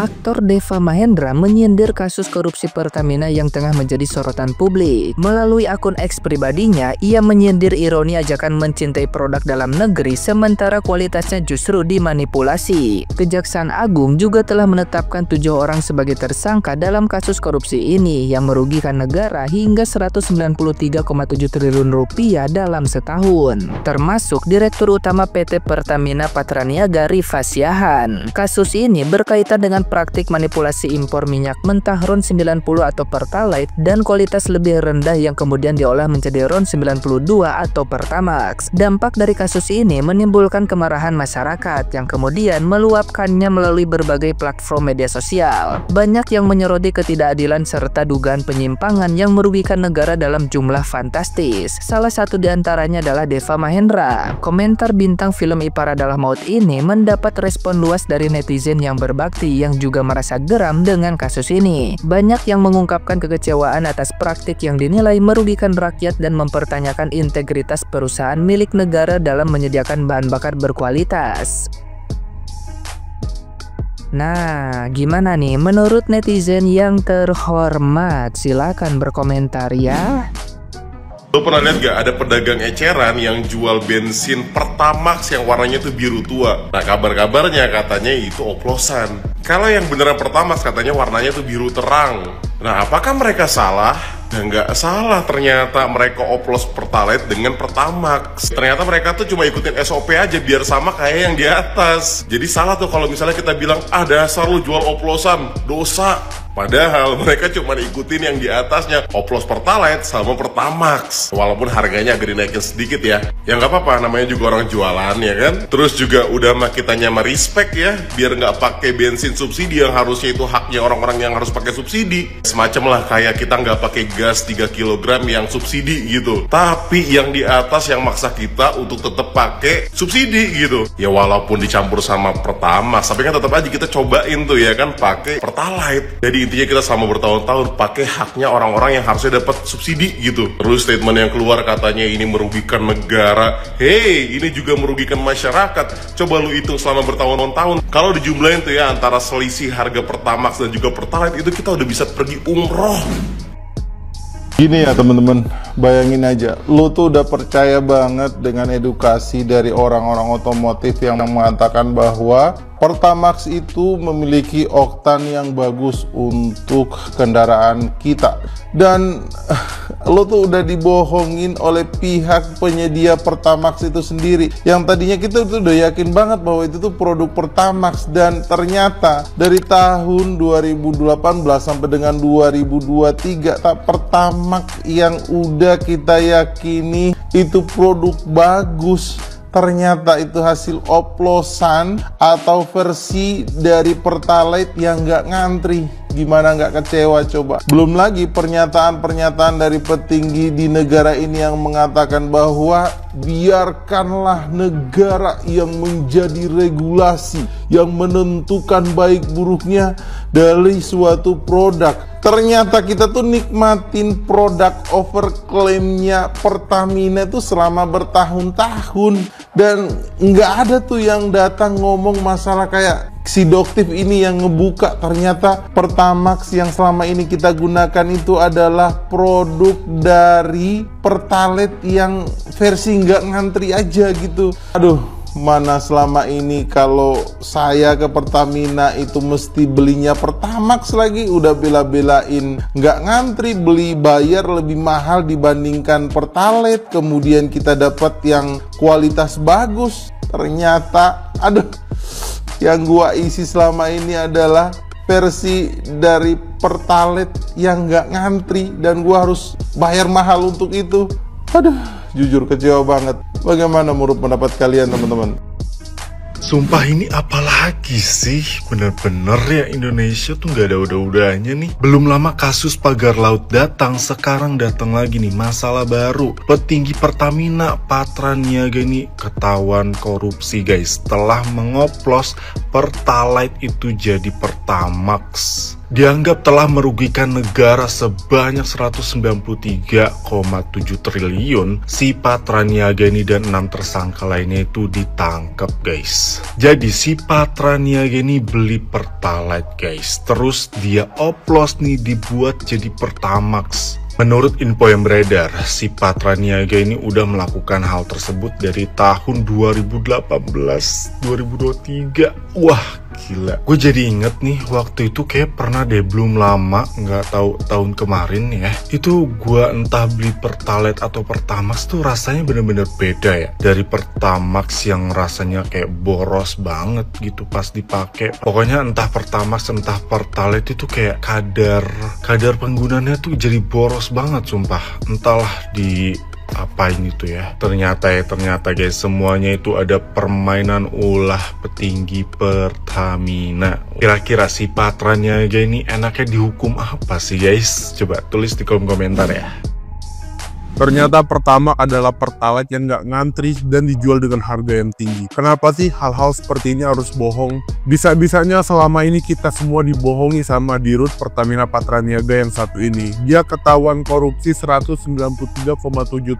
Aktor Deva Mahendra menyindir kasus korupsi Pertamina yang tengah menjadi sorotan publik. Melalui akun X pribadinya, ia menyindir ironi ajakan mencintai produk dalam negeri sementara kualitasnya justru dimanipulasi. Kejaksaan Agung juga telah menetapkan 7 orang sebagai tersangka dalam kasus korupsi ini yang merugikan negara hingga 193,7 triliun rupiah dalam setahun, termasuk Direktur Utama PT Pertamina Patraniaga Rifa Siahaan. Kasus ini berkaitan dengan praktik manipulasi impor minyak mentah RON 90 atau Pertalite dan kualitas lebih rendah yang kemudian diolah menjadi RON 92 atau Pertamax. Dampak dari kasus ini menimbulkan kemarahan masyarakat yang kemudian meluapkannya melalui berbagai platform media sosial. Banyak yang menyoroti ketidakadilan serta dugaan penyimpangan yang merugikan negara dalam jumlah fantastis. Salah satu diantaranya adalah Deva Mahendra. Komentar bintang film Ipar Adalah Maut ini mendapat respon luas dari netizen yang berbakti yang juga merasa geram dengan kasus ini. Banyak yang mengungkapkan kekecewaan atas praktik yang dinilai merugikan rakyat dan mempertanyakan integritas perusahaan milik negara dalam menyediakan bahan bakar berkualitas. Nah, gimana nih menurut netizen yang terhormat? Silakan berkomentar ya. Lo pernah lihat gak ada pedagang eceran yang jual bensin Pertamax yang warnanya tuh biru tua? Nah, kabar-kabarnya katanya itu oplosan. Kalau yang beneran Pertamax katanya warnanya tuh biru terang. Nah, apakah mereka salah? Ya nggak salah, ternyata mereka oplos Pertalite dengan Pertamax. Ternyata mereka tuh cuma ikutin SOP aja biar sama kayak yang di atas. Jadi salah tuh kalau misalnya kita bilang, dasar lu jual oplosan, dosa. Padahal mereka cuma ikutin yang di atasnya, oplos Pertalite sama Pertamax. Walaupun harganya agak dinaikin sedikit ya. Ya nggak apa-apa, namanya juga orang jualan ya kan. Terus juga udah mah kitanya mah respect ya, biar nggak pakai bensin subsidi yang harusnya itu haknya orang-orang yang harus pakai subsidi. Semacam lah kayak kita nggak pakai gas 3 kg yang subsidi gitu. Tapi yang di atas yang maksa kita untuk tetap pakai subsidi gitu. Ya walaupun dicampur sama Pertamax, tapi kan tetap aja kita cobain tuh ya kan pakai Pertalite. Jadi intinya kita selama bertahun-tahun pakai haknya orang-orang yang harusnya dapat subsidi gitu. Terus statement yang keluar katanya ini merugikan negara. Hey, ini juga merugikan masyarakat. Coba lu hitung selama bertahun-tahun. Kalau dijumlahin tuh ya antara selisih harga Pertamax dan juga Pertalite itu kita udah bisa pergi umroh. Gini ya teman-teman, bayangin aja, lu tuh udah percaya banget dengan edukasi dari orang-orang otomotif yang mengatakan bahwa Pertamax itu memiliki oktan yang bagus untuk kendaraan kita. Dan lo tuh udah dibohongin oleh pihak penyedia Pertamax itu sendiri. Yang tadinya kita tuh udah yakin banget bahwa itu tuh produk Pertamax. Dan ternyata dari tahun 2018 sampai dengan 2023 Pertamax yang udah kita yakini itu produk bagus, ternyata itu hasil oplosan atau versi dari Pertalite yang nggak ngantri. Gimana nggak kecewa coba? Belum lagi pernyataan-pernyataan dari petinggi di negara ini yang mengatakan bahwa biarkanlah negara yang menjadi regulasi, yang menentukan baik buruknya dari suatu produk. Ternyata kita tuh nikmatin produk overclaimnya Pertamina itu selama bertahun-tahun. Dan nggak ada tuh yang datang ngomong masalah kayak si Doktif ini yang ngebuka ternyata Pertamax yang selama ini kita gunakan itu adalah produk dari Pertalite yang versi nggak ngantri aja gitu. Aduh, mana selama ini kalau saya ke Pertamina itu mesti belinya Pertamax lagi, udah bela-belain nggak ngantri, beli bayar lebih mahal dibandingkan Pertalite, kemudian kita dapat yang kualitas bagus. Ternyata aduh, yang gua isi selama ini adalah versi dari Pertalite yang nggak ngantri dan gua harus bayar mahal untuk itu. Aduh, jujur kecewa banget. Bagaimana menurut pendapat kalian teman-teman? Sumpah ini apalagi sih, bener-bener ya Indonesia tuh gak ada udah-udahnya nih. Belum lama kasus pagar laut datang, sekarang datang lagi nih masalah baru. Petinggi Pertamina Patraniaga ini ketahuan korupsi guys, setelah mengoplos Pertalite itu jadi Pertamax. dianggap telah merugikan negara sebanyak 193,7 triliun, si Patraniaga ini dan 6 tersangka lainnya itu ditangkap guys. Jadi si Patraniaga ini beli Pertalite guys, terus dia oplos nih dibuat jadi Pertamax. Menurut info yang beredar, si Patraniaga ini udah melakukan hal tersebut dari tahun 2018-2023. Wah, gila. Gue jadi inget nih, waktu itu kayak pernah deh, belum lama, nggak tahu tahun kemarin ya. Itu gue entah beli Pertalite atau Pertamax tuh rasanya bener-bener beda ya. Dari Pertamax yang rasanya kayak boros banget gitu pas dipakai. Pokoknya entah Pertamax entah Pertalite itu kayak kadar penggunaannya tuh jadi boros banget sumpah. Entahlah di apa ini tuh ya. Ternyata guys, semuanya itu ada permainan ulah petinggi Pertamina. Kira-kira si Patraniaga ini enaknya dihukum apa sih guys? Coba tulis di kolom komentar ya. Ternyata Pertamax adalah Pertalite yang nggak ngantri dan dijual dengan harga yang tinggi. Kenapa sih hal-hal seperti ini harus bohong? Bisa-bisanya selama ini kita semua dibohongi sama Dirut Pertamina Patraniaga yang satu ini. Dia ketahuan korupsi 193,7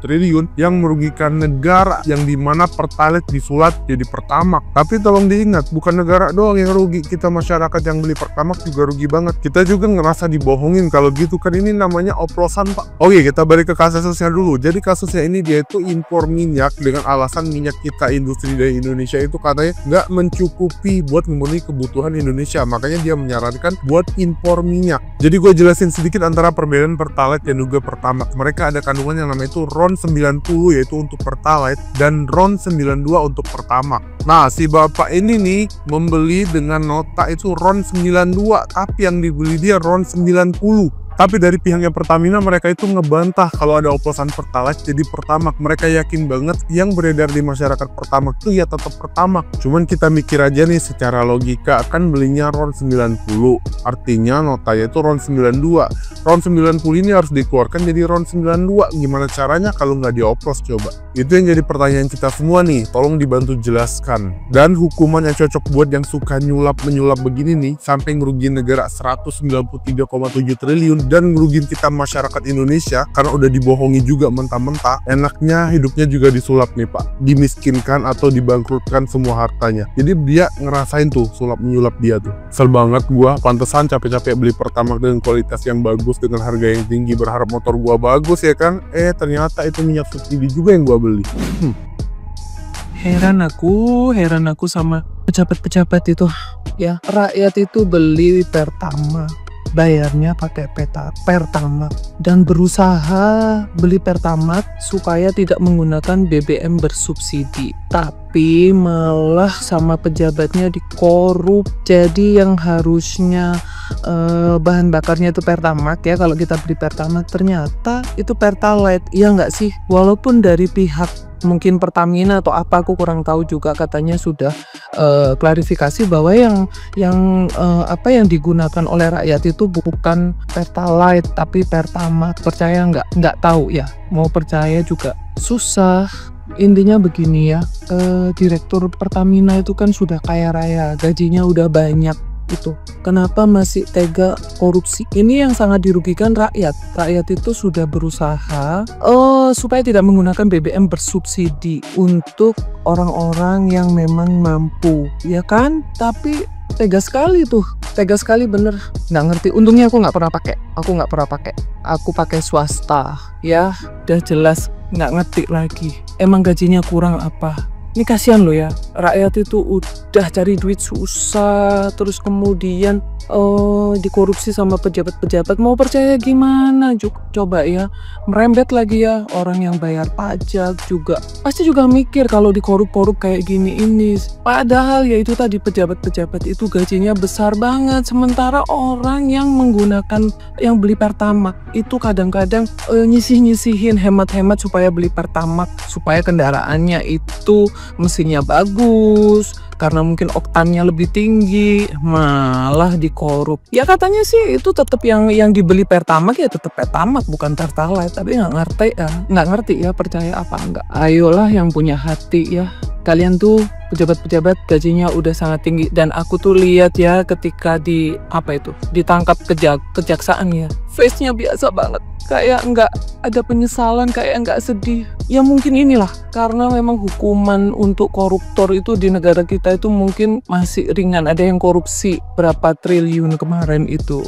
triliun yang merugikan negara, yang dimana Pertalite disulap jadi Pertamax. Tapi tolong diingat, bukan negara doang yang rugi, kita masyarakat yang beli Pertamax juga rugi banget. Kita juga ngerasa dibohongin kalau gitu kan, ini namanya oplosan pak. Oke, kita balik ke kasus sosial dulu. Jadi kasusnya ini dia itu impor minyak dengan alasan minyak kita industri dari Indonesia itu katanya nggak mencukupi buat memenuhi kebutuhan Indonesia, makanya dia menyarankan buat impor minyak. Jadi gue jelasin sedikit antara perbedaan Pertalite dan juga Pertamax. Mereka ada kandungan yang namanya itu RON 90 yaitu untuk Pertalite dan RON 92 untuk Pertamax. Nah, si bapak ini nih membeli dengan nota itu RON 92, tapi yang dibeli dia RON 90. Tapi dari pihaknya Pertamina mereka itu ngebantah kalau ada oplosan Pertalite jadi Pertamax. Mereka yakin banget yang beredar di masyarakat Pertamax itu ya tetap Pertamax. Cuman kita mikir aja nih secara logika, kan belinya RON 90. Artinya notanya itu RON 92. RON 90 ini harus dikeluarkan jadi RON 92. Gimana caranya kalau nggak dioplos coba? Itu yang jadi pertanyaan kita semua nih. Tolong dibantu jelaskan. Dan hukuman yang cocok buat yang suka nyulap-menyulap begini nih sampai ngerugiin negara 193,7 triliun dan ngerugiin kita masyarakat Indonesia karena udah dibohongi juga mentah-mentah. Enaknya hidupnya juga disulap nih pak, dimiskinkan atau dibangkrutkan semua hartanya. Jadi dia ngerasain tuh sulap menyulap dia tuh. Kesel banget gua, pantesan capek-capek beli Pertamax dengan kualitas yang bagus dengan harga yang tinggi, berharap motor gua bagus ya kan. Ternyata itu minyak subsidi juga yang gua beli. Heran aku sama pejabat-pejabat itu. Ya, rakyat itu beli Pertamax, bayarnya pakai Pertamax, dan berusaha beli Pertamax supaya tidak menggunakan BBM bersubsidi, tapi malah sama pejabatnya dikorup. Jadi yang harusnya bahan bakarnya itu Pertamax ya, kalau kita beli Pertamax ternyata itu Pertalite. Iya nggak sih? Walaupun dari pihak mungkin Pertamina atau apa, aku kurang tahu juga, katanya sudah klarifikasi bahwa yang digunakan oleh rakyat itu bukan Pertalite tapi Pertamax. Percaya nggak tahu ya, mau percaya juga susah. Intinya begini ya, direktur Pertamina itu kan sudah kaya raya, gajinya udah banyak. Itu kenapa masih tega korupsi? Ini yang sangat dirugikan rakyat. Rakyat itu sudah berusaha supaya tidak menggunakan BBM bersubsidi untuk orang-orang yang memang mampu, ya kan? Tapi tega sekali tuh, tega sekali bener. Nggak ngerti. Untungnya aku nggak pernah pakai. Aku pakai swasta, ya. Udah jelas nggak ngerti lagi. Emang gajinya kurang apa? Ini kasihan loh ya, rakyat itu udah cari duit susah, terus kemudian dikorupsi sama pejabat-pejabat. Mau percaya gimana? Coba ya, merembet lagi ya, orang yang bayar pajak juga pasti juga mikir kalau dikorup-korup kayak gini ini. Padahal ya itu tadi, pejabat-pejabat itu gajinya besar banget, sementara orang yang menggunakan, yang beli Pertamax itu kadang-kadang nyisih-nyisihin, hemat-hemat supaya beli Pertamax, supaya kendaraannya itu mesinnya bagus, karena mungkin oktannya lebih tinggi malah dikorup. Ya katanya sih itu tetap yang dibeli Pertamax ya tetap Pertamax bukan Pertalite, tapi nggak ngerti ya percaya apa enggak. Ayolah yang punya hati ya. Kalian tuh pejabat-pejabat gajinya udah sangat tinggi, dan aku tuh lihat ya ketika ditangkap kejaksaan ya, face-nya biasa banget, kayak nggak ada penyesalan, kayak nggak sedih. Ya mungkin inilah karena memang hukuman untuk koruptor itu di negara kita itu mungkin masih ringan. Ada yang korupsi berapa triliun kemarin itu,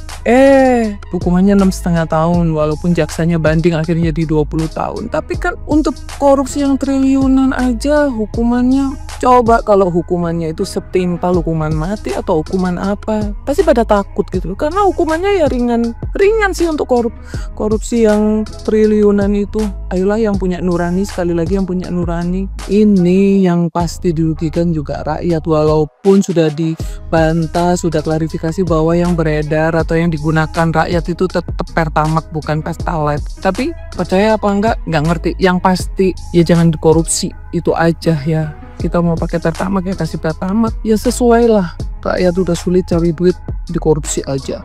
hukumannya 6,5 tahun, walaupun jaksanya banding akhirnya di 20 tahun. Tapi kan untuk korupsi yang triliunan aja hukumannya, coba kalau hukumannya itu setimpal hukuman mati atau hukuman apa, pasti pada takut gitu, karena hukumannya ya ringan sih untuk korupsi yang triliunan itu. Ayolah yang punya nurani, sekali lagi yang punya nurani. Ini yang pasti dirugikan juga rakyat, walaupun sudah dibantah, sudah klarifikasi bahwa yang beredar atau yang digunakan rakyat itu tetap Pertamax bukan Pertalite. Tapi percaya apa enggak ngerti. Yang pasti ya jangan dikorupsi, itu aja ya. Kita mau pakai Pertamax ya kasih Pertamax, ya sesuai lah. Rakyat udah sulit cari duit, dikorupsi aja.